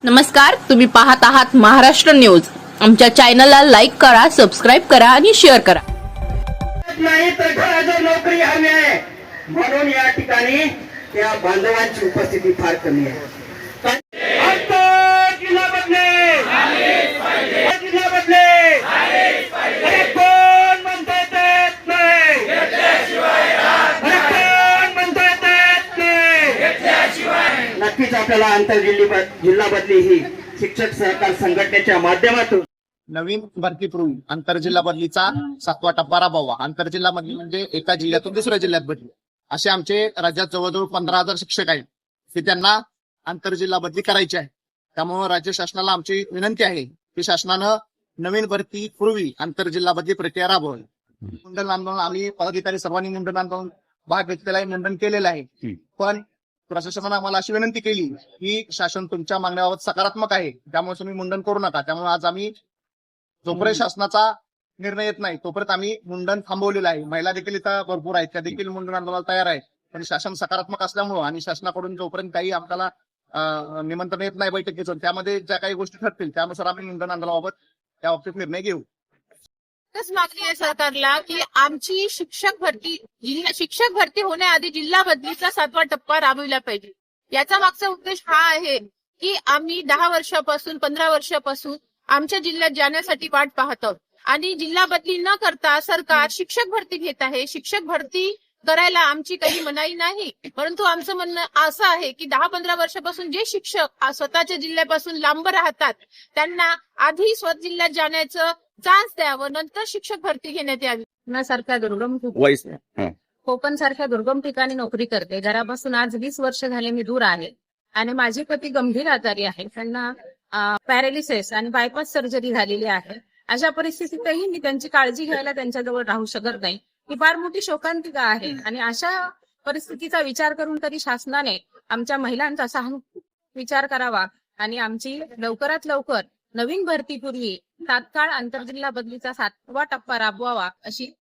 नमस्कार, तुम्ही पाहत आहात महाराष्ट्र न्यूज। आमच्या चॅनलला लाईक करा, सबस्क्राईब करा आणि शेअर करा। नाही तर घराजवळ नोकरी हवी आहे, म्हणून या ठिकाणी त्या बांधवांची उपस्थिती फार कमी आहे। जिल्हा बदले, जिल्हा बदले, अरे कोण म्हणता येत नाही, कोण म्हणता येत नाही। नक्कीच आपल्याला जिल्हा बदली ही शिक्षक सहकार संघटनेच्या माध्यमातून नवीन भरतीपूर्वी आंतरजिल्हा बदलीचा 7वा टप्पा राबवा। आंतरजिल्हा बदली म्हणजे एका जिल्ह्यातून दुसऱ्या जिल्ह्यात बदली। असे आमचे राज्यात जवळजवळ 15,000 शिक्षक आहेत की त्यांना आंतरजिल्हा बदली करायची आहे। त्यामुळे राज्य शासनाला आमची विनंती आहे की शासनानं नवीन भरती पूर्वी आंतरजिल्हा बदली प्रक्रिया राबवावी। मुंडन आंदोलन आम्ही पदाधिकारी सर्वांनी मुंडन आंदोलन भाग घेतलेला आहे, मुंडन केलेलं आहे। पण प्रशासनानं आम्हाला अशी विनंती केली की शासन तुमच्या मागण्याबाबत सकारात्मक आहे, त्यामुळे तुम्ही मुंडन करू नका। त्यामुळे आज आम्ही जोपर्यंत शासनाचा निर्णय येत नाही तोपर्यंत आम्ही मुंडन थांबवलेलं आहे। महिला देखील इथं भरपूर आहेत, त्या देखील मुंडन आंदोलनाला तयार आहेत। पण शासन सकारात्मक असल्यामुळं आणि शासनाकडून जोपर्यंत काही आपल्याला निमंत्रण येत नाही बैठकीचं, त्यामध्ये ज्या काही गोष्टी ठरतील त्यानुसार आम्ही मुंडन आंदोलनाबाबत त्या बाबतीत निर्णय घेऊ। मागणी आहे सरकारला की आमची शिक्षक भरती होण्याआधी जिल्हा बदलीचा 7वा टप्पा राबविला पाहिजे। याचा मागचा उद्देश हा आहे की आम्ही 10 वर्षापासून 15 वर्षापासून आमच्या जिल्ह्यात जाण्यासाठी वाट पाहत आहोत आणि जिल्हा बदली न करता सरकार शिक्षक भरती घेत आहे। शिक्षक भरती करायला आमची काही मनाई नाही, परंतु आमचं म्हणणं असं आहे की 10-15 वर्षापासून जे शिक्षक स्वतःच्या जिल्ह्यापासून लांब राहतात त्यांना आधी स्वतः जिल्ह्यात जाण्याचं चान्स द्यावं, नंतर शिक्षक भरती घेण्यात यावी। सारख्या दुर्गम कोकण सारख्या दुर्गम ठिकाणी नोकरी करते। घरापासून आज 20 वर्ष झाले मी दूर आहे आणि माझे पती गंभीर आजारी आहे। त्यांना पॅरालिसिस आणि बायपास सर्जरी झालेली आहे। अशा परिस्थितीतही मी त्यांची काळजी घ्यायला त्यांच्याजवळ राहू शकत नाही। ही फार मोठी शोकांतिका आहे आणि अशा परिस्थितीचा विचार करून तरी शासनाने आमच्या महिलांचा विचार करावा आणि आमची लवकरात लवकर नवीन भरतीपूर्वी तात्काळ आंतरजिल्हा बदलीचा 7वा टप्पा राबवावा अशी